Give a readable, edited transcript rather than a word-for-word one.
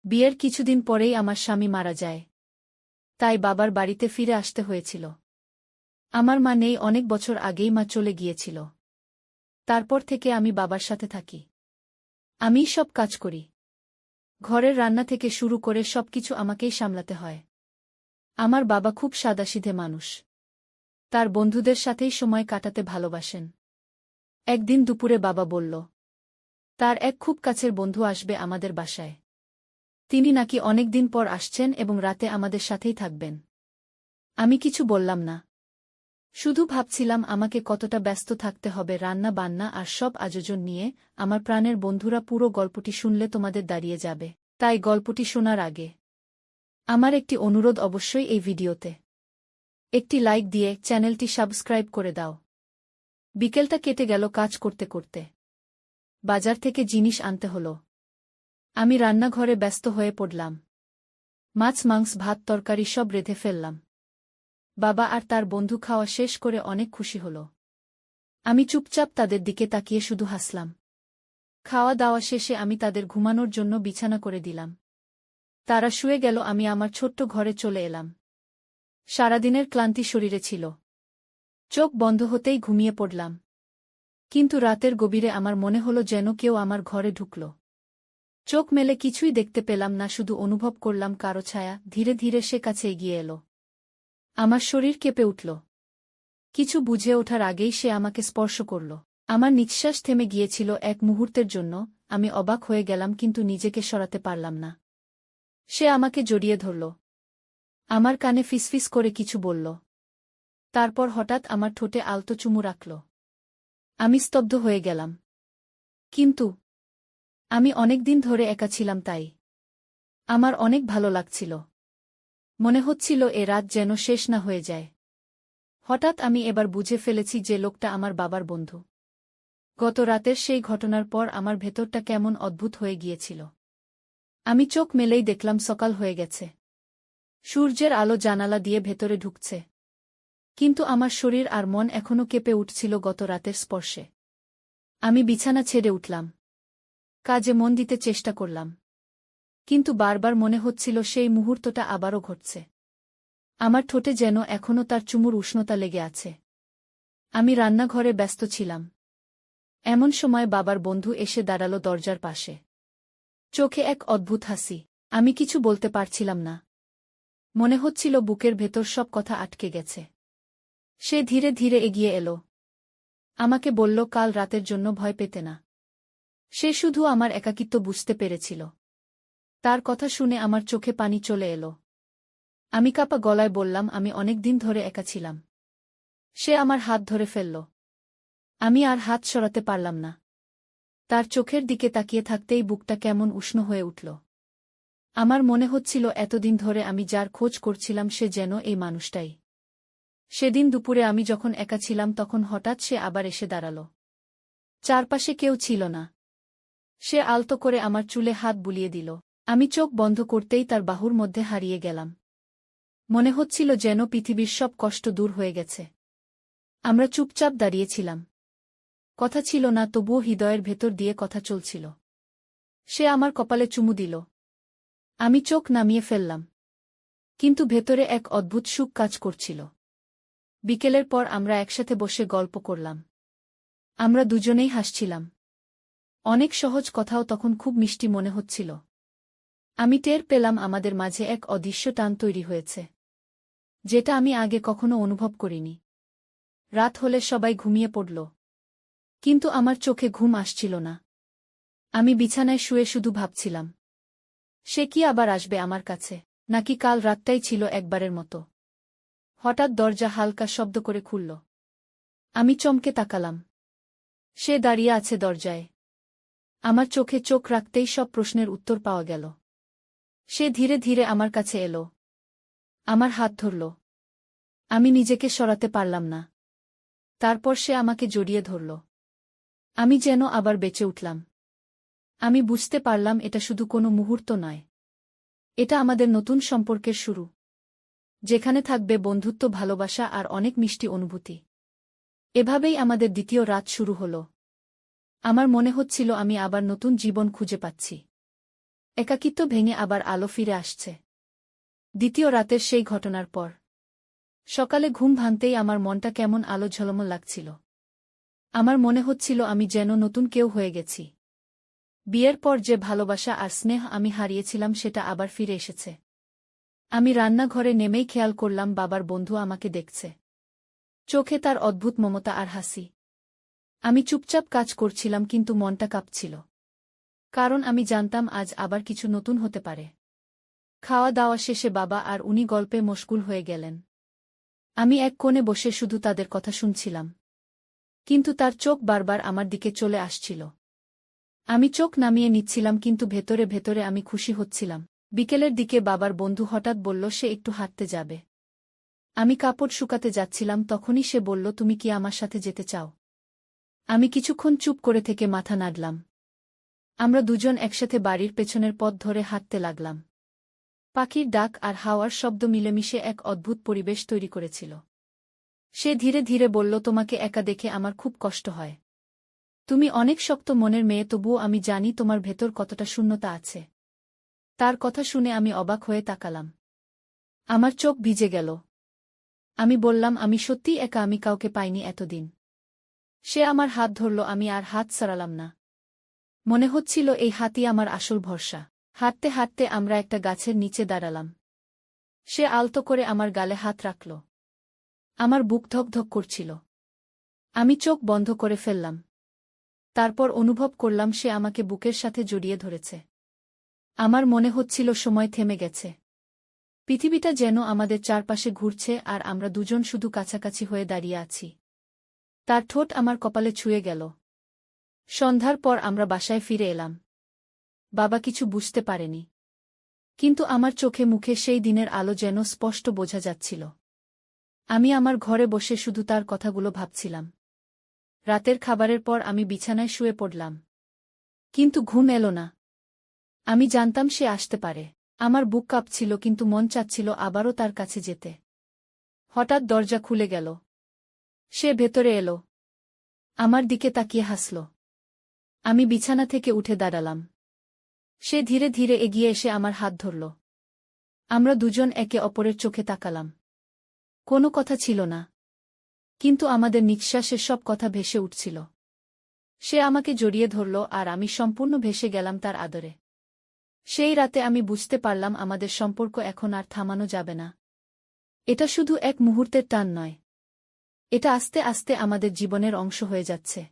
বিয়ের কিছুদিন পরেই আমার স্বামী মারা যায়। তাই বাবার বাড়িতে ফিরে আসতে হয়েছিল। আমার মা নেই, অনেক বছর আগেই মা চলে গিয়েছিল। তারপর থেকে আমি বাবার সাথে থাকি। আমিই সব কাজ করি। ঘরের রান্না থেকে শুরু করে সবকিছু আমাকেই সামলাতে হয়। আমার বাবা খুব সাদাসিধে মানুষ। তার বন্ধুদের সাথেই সময় কাটাতে ভালোবাসেন। একদিন দুপুরে বাবা বলল, তার এক খুব কাছের বন্ধু আসবে আমাদের বাসায়। তিনি নাকি অনেকদিন পর আসছেন এবং রাতে আমাদের সাথেই থাকবেন। আমি কিছু বললাম না। শুধু ভাবছিলাম আমাকে কতটা ব্যস্ত থাকতে হবে রান্না বান্না আর সব আয়োজন নিয়ে। আমার প্রাণের বন্ধুরা, পুরো গল্পটি শুনলে তোমাদের দাঁড়িয়ে যাবে। তাই গল্পটি শোনার আগে আমার একটি অনুরোধ, অবশ্যই এই ভিডিওতে একটি লাইক দিয়ে চ্যানেলটি সাবস্ক্রাইব করে দাও। বিকেলটা কেটে গেল কাজ করতে করতে। বাজার থেকে জিনিস আনতে হলো। আমি রান্নাঘরে ব্যস্ত হয়ে পড়লাম। মাছ, মাংস, ভাত, তরকারি সব রেঁধে ফেললাম। বাবা আর তার বন্ধু খাওয়া শেষ করে অনেক খুশি হল। আমি চুপচাপ তাদের দিকে তাকিয়ে শুধু হাসলাম। খাওয়া দাওয়া শেষে আমি তাদের ঘুমানোর জন্য বিছানা করে দিলাম। তারা শুয়ে গেল, আমি আমার ছোট্ট ঘরে চলে এলাম। সারাদিনের ক্লান্তি শরীরে ছিল। চোখ বন্ধ হতেই ঘুমিয়ে পড়লাম। কিন্তু রাতের গভীরে আমার মনে হলো যেন কেউ আমার ঘরে ঢুকল। চোখ মেলে কিছুই দেখতে পেলাম না, শুধু অনুভব করলাম কারো ছায়া ধীরে ধীরে সে কাছে এগিয়ে এলো। আমার শরীর কেঁপে উঠল। কিছু বুঝে ওঠার আগেই সে আমাকে স্পর্শ করল। আমার নিঃশ্বাস থেমে গিয়েছিল এক মুহূর্তের জন্য। আমি অবাক হয়ে গেলাম, কিন্তু নিজেকে সরাতে পারলাম না। সে আমাকে জড়িয়ে ধরল। আমার কানে ফিসফিস করে কিছু বলল। তারপর হঠাৎ আমার ঠোঁটে আলতো চুমু রাখল। আমি স্তব্ধ হয়ে গেলাম। কিন্তু আমি অনেকদিন ধরে একা ছিলাম, তাই আমার অনেক ভালো লাগছিল। মনে হচ্ছিল এ রাত যেন শেষ না হয়ে যায়। হঠাৎ আমি এবার বুঝে ফেলেছি যে লোকটা আমার বাবার বন্ধু। গত রাতের সেই ঘটনার পর আমার ভেতরটা কেমন অদ্ভুত হয়ে গিয়েছিল। আমি চোখ মেলেই দেখলাম সকাল হয়ে গেছে। সূর্যের আলো জানালা দিয়ে ভেতরে ঢুকছে। কিন্তু আমার শরীর আর মন এখনও কেঁপে উঠছিল গত রাতের স্পর্শে। আমি বিছানা ছেড়ে উঠলাম। কাজে মন দিতে চেষ্টা করলাম। কিন্তু বারবার মনে হচ্ছিল সেই মুহূর্তটা আবারও ঘটছে। আমার ঠোঁটে যেন এখনও তার চুমুর উষ্ণতা লেগে আছে। আমি রান্নাঘরে ব্যস্ত ছিলাম। এমন সময় বাবার বন্ধু এসে দাঁড়াল দরজার পাশে। চোখে এক অদ্ভুত হাসি। আমি কিছু বলতে পারছিলাম না। মনে হচ্ছিল বুকের ভেতর সব কথা আটকে গেছে। সে ধীরে ধীরে এগিয়ে এলো। আমাকে বলল কাল রাতের জন্য ভয় পেতে না। সে শুধু আমার একাকিত্ব বুঝতে পেরেছিল। তার কথা শুনে আমার চোখে পানি চলে এলো। আমি কাঁপা গলায় বললাম, আমি অনেক দিন ধরে একা ছিলাম। সে আমার হাত ধরে ফেলল। আমি আর হাত সরাতে পারলাম না। তার চোখের দিকে তাকিয়ে থাকতেই বুকটা কেমন উষ্ণ হয়ে উঠল। আমার মনে হচ্ছিল এতদিন ধরে আমি যার খোঁজ করছিলাম সে যেন এই মানুষটাই। সেদিন দুপুরে আমি যখন একা ছিলাম তখন হঠাৎ সে আবার এসে দাঁড়াল। চারপাশে কেউ ছিল না। সে আলতো করে আমার চুলে হাত বুলিয়ে দিল। আমি চোখ বন্ধ করতেই তার বাহুর মধ্যে হারিয়ে গেলাম। মনে হচ্ছিল যেন পৃথিবীর সব কষ্ট দূর হয়ে গেছে। আমরা চুপচাপ দাঁড়িয়েছিলাম। কথা ছিল না, তবুও হৃদয়ের ভেতর দিয়ে কথা চলছিল। সে আমার কপালে চুমু দিল। আমি চোখ নামিয়ে ফেললাম। কিন্তু ভেতরে এক অদ্ভুত সুখ কাজ করছিল। বিকেলের পর আমরা একসাথে বসে গল্প করলাম। আমরা দুজনেই হাসছিলাম। অনেক সহজ কথাও তখন খুব মিষ্টি মনে হচ্ছিল। আমি টের পেলাম আমাদের মাঝে এক অদৃশ্য টান তৈরি হয়েছে, যেটা আমি আগে কখনো অনুভব করিনি। রাত হলে সবাই ঘুমিয়ে পড়ল। কিন্তু আমার চোখে ঘুম আসছিল না। আমি বিছানায় শুয়ে শুধু ভাবছিলাম, সে কি আবার আসবে আমার কাছে, নাকি কাল রাতটাই ছিল একবারের মতো। হঠাৎ দরজা হালকা শব্দ করে খুলল। আমি চমকে তাকালাম। সে দাঁড়িয়ে আছে দরজায়। আমার চোখে চোখ রাখতেই সব প্রশ্নের উত্তর পাওয়া গেল। সে ধীরে ধীরে আমার কাছে এলো। আমার হাত ধরল। আমি নিজেকে সরাতে পারলাম না। তারপর সে আমাকে জড়িয়ে ধরল। আমি যেন আবার বেঁচে উঠলাম। আমি বুঝতে পারলাম এটা শুধু কোনো মুহূর্ত নয়। এটা আমাদের নতুন সম্পর্কের শুরু, যেখানে থাকবে বন্ধুত্ব, ভালোবাসা আর অনেক মিষ্টি অনুভূতি। এভাবেই আমাদের দ্বিতীয় রাত শুরু হলো। আমার মনে হচ্ছিল আমি আবার নতুন জীবন খুঁজে পাচ্ছি। একাকিত্ব ভেঙে আবার আলো ফিরে আসছে। দ্বিতীয় রাতের সেই ঘটনার পর সকালে ঘুম ভাঙতেই আমার মনটা কেমন আলো ঝলমল লাগছিল। আমার মনে হচ্ছিল আমি যেন নতুন কেউ হয়ে গেছি। বিয়ের পর যে ভালোবাসা আর স্নেহ আমি হারিয়েছিলাম সেটা আবার ফিরে এসেছে। আমি রান্নাঘরে নেমেই খেয়াল করলাম বাবার বন্ধু আমাকে দেখছে। চোখে তার অদ্ভুত মমতা আর হাসি। আমি চুপচাপ কাজ করছিলাম কিন্তু মনটা কাঁপছিল। কারণ আমি জানতাম আজ আবার কিছু নতুন হতে পারে। খাওয়া দাওয়া শেষে বাবা আর উনি গল্পে মশগুল হয়ে গেলেন। আমি এক কোণে বসে শুধু তাদের কথা শুনছিলাম। কিন্তু তার চোখ বারবার আমার দিকে চলে আসছিল। আমি চোখ নামিয়ে নিচ্ছিলাম কিন্তু ভেতরে ভেতরে আমি খুশি হচ্ছিলাম। বিকেলের দিকে বাবার বন্ধু হঠাৎ বলল সে একটু হাঁটতে যাবে। আমি কাপড় শুকাতে যাচ্ছিলাম তখনই সে বলল তুমি কি আমার সাথে যেতে চাও? আমি কিছুক্ষণ চুপ করে থেকে মাথা নাড়লাম। আমরা দুজন একসাথে বাড়ির পেছনের পথ ধরে হাঁটতে লাগলাম। পাখির ডাক আর হাওয়ার শব্দ মিলেমিশে এক অদ্ভুত পরিবেশ তৈরি করেছিল। সে ধীরে ধীরে বলল তোমাকে একা দেখে আমার খুব কষ্ট হয়। তুমি অনেক শক্ত মনের মেয়ে তবুও আমি জানি তোমার ভেতর কতটা শূন্যতা আছে। তার কথা শুনে আমি অবাক হয়ে তাকালাম। আমার চোখ ভিজে গেল। আমি বললাম আমি সত্যিই একা, আমি কাউকে পাইনি এতদিন। সে আমার হাত ধরল, আমি আর হাত সরালাম না। মনে হচ্ছিল এই হাতই আমার আসল ভরসা। হাঁটতে হাঁটতে আমরা একটা গাছের নিচে দাঁড়ালাম। সে আলতো করে আমার গালে হাত রাখল। আমার বুক ধকধক করছিল। আমি চোখ বন্ধ করে ফেললাম। তারপর অনুভব করলাম সে আমাকে বুকের সাথে জড়িয়ে ধরেছে। আমার মনে হচ্ছিল সময় থেমে গেছে। পৃথিবীটা যেন আমাদের চারপাশে ঘুরছে আর আমরা দুজন শুধু কাছাকাছি হয়ে দাঁড়িয়ে আছি। তার ঠোঁট আমার কপালে ছুঁয়ে গেল। সন্ধ্যার পর আমরা বাসায় ফিরে এলাম। বাবা কিছু বুঝতে পারেনি। কিন্তু আমার চোখে মুখে সেই দিনের আলো যেন স্পষ্ট বোঝা যাচ্ছিল। আমি আমার ঘরে বসে শুধু তার কথাগুলো ভাবছিলাম। রাতের খাবারের পর আমি বিছানায় শুয়ে পড়লাম। কিন্তু ঘুম এলো না। আমি জানতাম সে আসতে পারে। আমার বুক কাঁপছিল কিন্তু মন চাচ্ছিল আবারও তার কাছে যেতে। হঠাৎ দরজা খুলে গেল। সে ভেতরে এলো। আমার দিকে তাকিয়ে হাসল। আমি বিছানা থেকে উঠে দাঁড়ালাম। সে ধীরে ধীরে এগিয়ে এসে আমার হাত ধরল। আমরা দুজন একে অপরের চোখে তাকালাম। কোনো কথা ছিল না। কিন্তু আমাদের নিঃশ্বাসের সব কথা ভেসে উঠছিল। সে আমাকে জড়িয়ে ধরল আর আমি সম্পূর্ণ ভেসে গেলাম তার আদরে। সেই রাতে আমি বুঝতে পারলাম আমাদের সম্পর্ক এখন আর থামানো যাবে না। এটা শুধু এক মুহূর্তের টান নয়। এটা আস্তে আস্তে আমাদের জীবনের অংশ হয়ে যাচ্ছে।